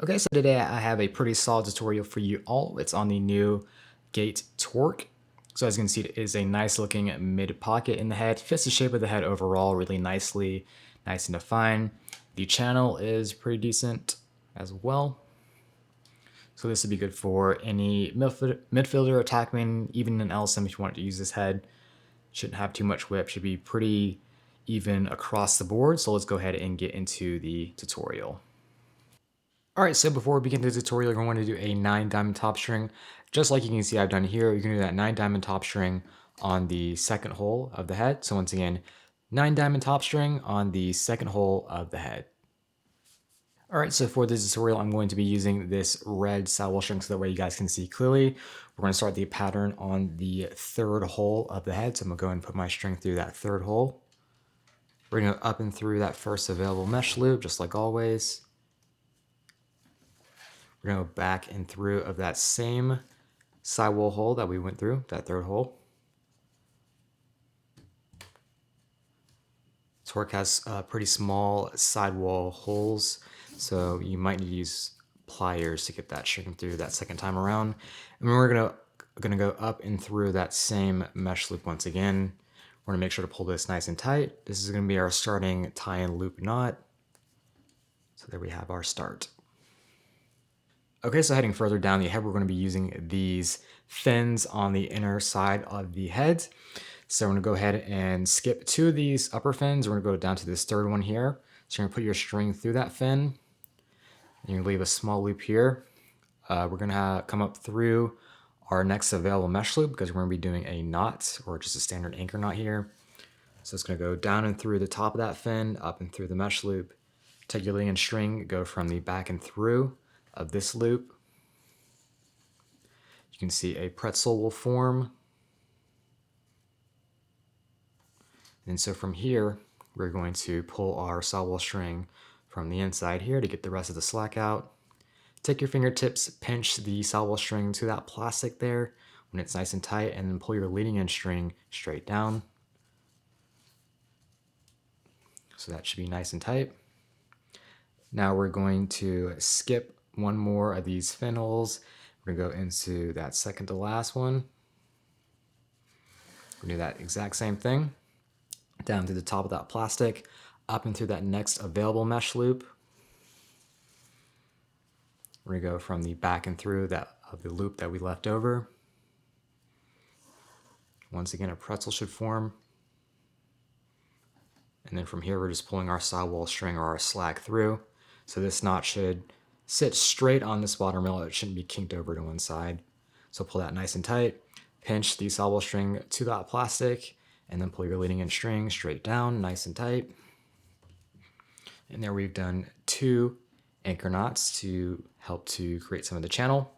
Okay, so today I have a pretty solid tutorial for you all. It's on the new Gait Torq. So as you can see, it is a nice looking mid pocket in the head. Fits the shape of the head overall really nicely, nice and defined. The channel is pretty decent as well. So this would be good for any midfielder, attackman, even an LSM if you want to use this head. Shouldn't have too much whip, should be pretty even across the board. So let's go ahead and get into the tutorial. Alright, so before we begin the tutorial, you're going to do a 9 diamond top string. Just like you can see I've done here, you're going to do that 9 diamond top string on the second hole of the head. So once again, 9 diamond top string on the second hole of the head. Alright, so for this tutorial, I'm going to be using this red sidewall string so that way you guys can see clearly. We're going to start the pattern on the third hole of the head. So I'm going to go ahead and put my string through that third hole. We're going to go up and through that first available mesh loop, just like always. We're going to go back and through of that same sidewall hole that we went through, that third hole. Torq has pretty small sidewall holes, so you might need to use pliers to get that string through that second time around. And we're gonna go up and through that same mesh loop once again. We're gonna make sure to pull this nice and tight. This is gonna be our starting tie-in loop knot. So there we have our start. Okay, so heading further down the head, we're going to be using these fins on the inner side of the head. So we're going to go ahead and skip 2 of these upper fins. We're going to go down to this third one here. So you're going to put your string through that fin. And you're going to leave a small loop here. We're going to come up through our next available mesh loop because we're going to be doing a knot or just a standard anchor knot here. So it's going to go down and through the top of that fin, up and through the mesh loop. Take your leading string, go from the back and through of this loop. You can see a pretzel will form. And so from here, we're going to pull our sidewall string from the inside here to get the rest of the slack out. Take your fingertips, pinch the sidewall string to that plastic there when it's nice and tight, and then pull your leading edge string straight down. So that should be nice and tight. Now we're going to skip one more of these fin holes. We're going to go into that second to last one. We're going to do that exact same thing. Down to the top of that plastic, up and through that next available mesh loop. We're going to go from the back and through that of the loop that we left over. Once again, a pretzel should form. And then from here, we're just pulling our sidewall string or our slack through. So this knot should sit straight on this bottom rail. It shouldn't be kinked over to one side. So pull that nice and tight. Pinch the sidewall string to that plastic, and then pull your leading edge string straight down, nice and tight. And there we've done 2 anchor knots to help to create some of the channel.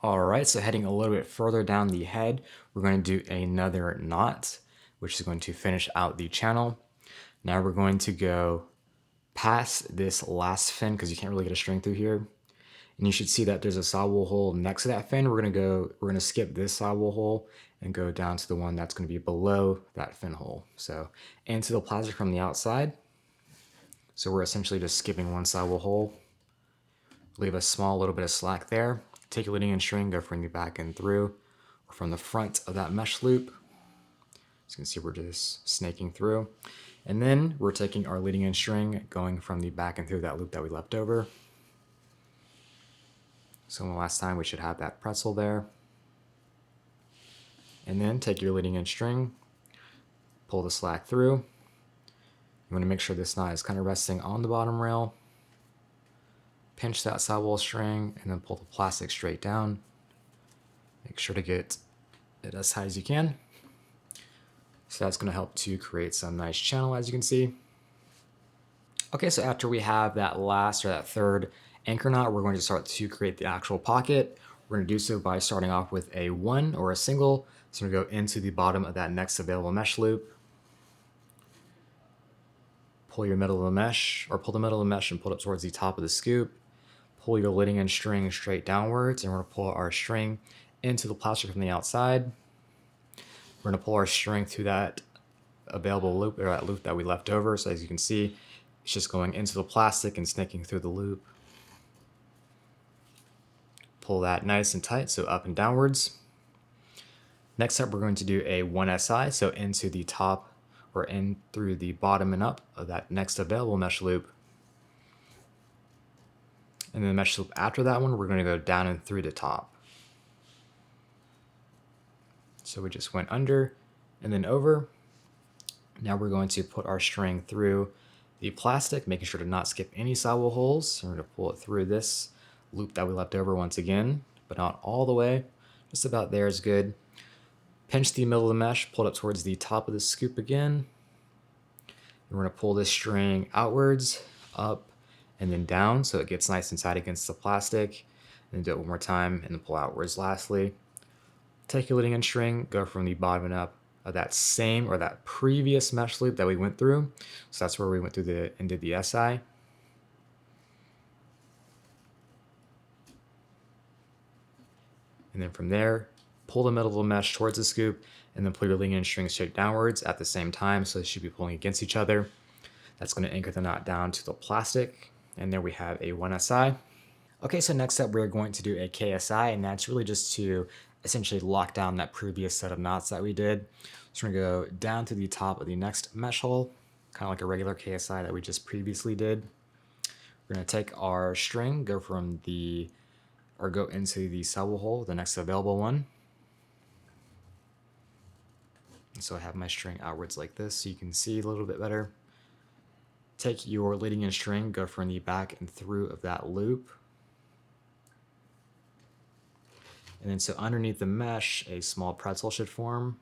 All right, so heading a little bit further down the head, we're going to do another knot, which is going to finish out the channel. Now we're going to go past this last fin because you can't really get a string through here. And you should see that there's a sidewall hole next to that fin. We're gonna skip this sidewall hole and go down to the one that's gonna be below that fin hole. So into the plastic from the outside. So we're essentially just skipping one sidewall hole. Leave a small little bit of slack there. Take your leading edge string, go from the back and through, or from the front of that mesh loop. As you can see, we're just snaking through. And then we're taking our leading edge string, going from the back and through that loop that we left over. So the last time we should have that pretzel there. And then take your leading edge string, pull the slack through. You want to make sure this knot is kind of resting on the bottom rail. Pinch that sidewall string and then pull the plastic straight down. Make sure to get it as high as you can. So that's going to help to create some nice channel, as you can see. Okay, so after we have that last or that third anchor knot, we're going to start to create the actual pocket. We're going to do so by starting off with a 1 or a single. So we're going to go into the bottom of that next available mesh loop. Pull your middle of the mesh, or pull the middle of the mesh and pull it towards the top of the scoop. Pull your leading edge string straight downwards, and we're going to pull our string into the plastic from the outside. We're going to pull our string through that available loop, or that loop that we left over. So as you can see, it's just going into the plastic and snaking through the loop. Pull that nice and tight, so up and downwards. Next up, we're going to do a 1SI, so into the top or in through the bottom and up of that next available mesh loop. And then the mesh loop after that one, we're going to go down and through the top. So we just went under and then over. Now we're going to put our string through the plastic, making sure to not skip any sidewall holes. So we're going to pull it through this loop that we left over once again, but not all the way. Just about there is good. Pinch the middle of the mesh, pull it up towards the top of the scoop again. And we're going to pull this string outwards, up, and then down so it gets nice and tight against the plastic. And then do it one more time and then pull outwards lastly. Take your leading end string, go from the bottom and up of that same or that previous mesh loop that we went through. So that's where we went through and did the SI. And then from there, pull the middle of the mesh towards the scoop and then pull your leading end string straight downwards at the same time. So they should be pulling against each other. That's going to anchor the knot down to the plastic. And there we have a 1SI. Okay, so next up we're going to do a KSI, and that's really just to essentially lock down that previous set of knots that we did. So we're going to go down to the top of the next mesh hole, kind of like a regular KSI that we just previously did. We're going to take our string, go into the sidewall hole, the next available one. So I have my string outwards like this so you can see a little bit better. Take your leading end string, go from the back and through of that loop. And then so underneath the mesh, a small pretzel should form.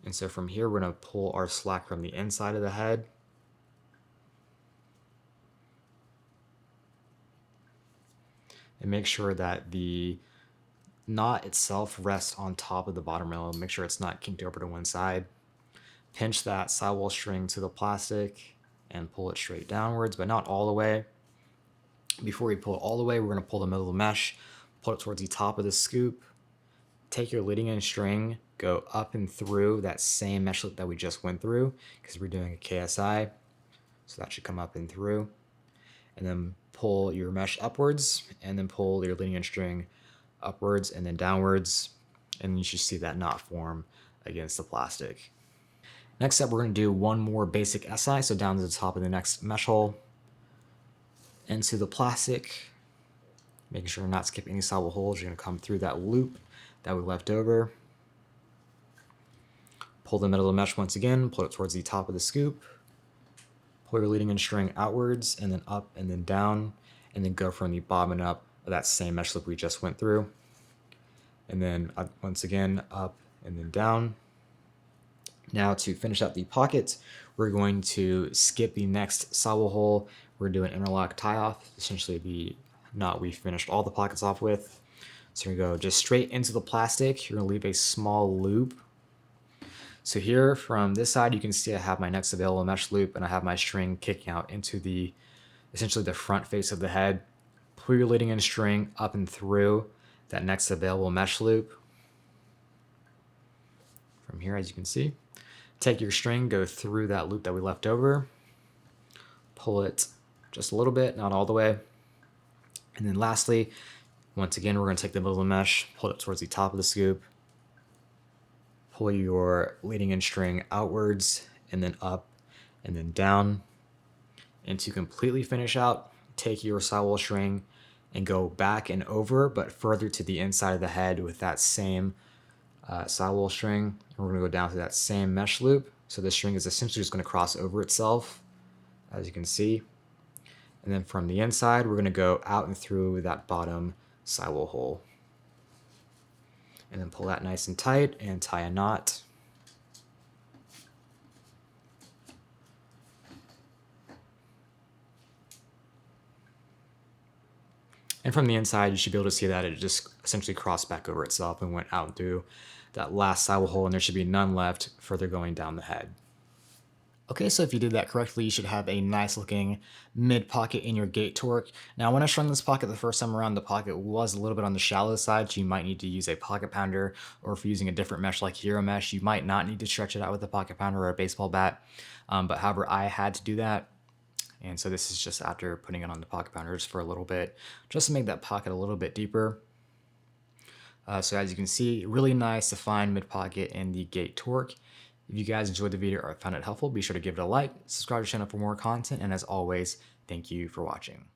And so from here, we're going to pull our slack from the inside of the head. And make sure that the knot itself rests on top of the bottom rail. Make sure it's not kinked over to one side. Pinch that sidewall string to the plastic and pull it straight downwards, but not all the way. Before we pull it all the way, we're going to pull the middle of the mesh, pull it towards the top of the scoop. Take your leading end string, go up and through that same mesh loop that we just went through because we're doing a KSI. So that should come up and through. And then pull your mesh upwards and then pull your leading end string upwards and then downwards. And you should see that knot form against the plastic. Next up, we're going to do one more basic SI. So down to the top of the next mesh hole, into the plastic, making sure to not skip any sidewall holes. You're going to come through that loop that we left over. Pull the middle of the mesh once again, pull it towards the top of the scoop. Pull your leading end string outwards and then up and then down, and then go from the bottom and up of that same mesh loop we just went through. And then once again, up and then down. Now to finish out the pocket, we're going to skip the next sidewall hole. We're doing interlock tie off, essentially the knot we finished all the pockets off with. So we go just straight into the plastic. You're gonna leave a small loop. So here from this side, you can see I have my next available mesh loop and I have my string kicking out into essentially the front face of the head. Pull your leading end string up and through that next available mesh loop. From here, as you can see, take your string, go through that loop that we left over, pull it just a little bit, not all the way. And then lastly, once again, we're going to take the middle of the mesh, pull it towards the top of the scoop, pull your leading end string outwards and then up and then down. And to completely finish out, take your sidewall string and go back and over, but further to the inside of the head with that same sidewall string. And we're going to go down to that same mesh loop. So the string is essentially just going to cross over itself, as you can see. And then from the inside, we're going to go out and through that bottom sidewall hole. And then pull that nice and tight and tie a knot. And from the inside, you should be able to see that it just essentially crossed back over itself and went out through that last sidewall hole, and there should be none left further going down the head. Okay, so if you did that correctly, you should have a nice looking mid pocket in your Gait Torq. Now, when I strung this pocket the first time around, the pocket was a little bit on the shallow side, so you might need to use a pocket pounder, or if you're using a different mesh like Hero Mesh, you might not need to stretch it out with a pocket pounder or a baseball bat. But however, I had to do that, And so this is just after putting it on the pocket pounders for a little bit, just to make that pocket a little bit deeper. So as you can see, really nice defined mid pocket in the Gait Torq. If you guys enjoyed the video or found it helpful, be sure to give it a like, subscribe to the channel for more content, and as always, thank you for watching.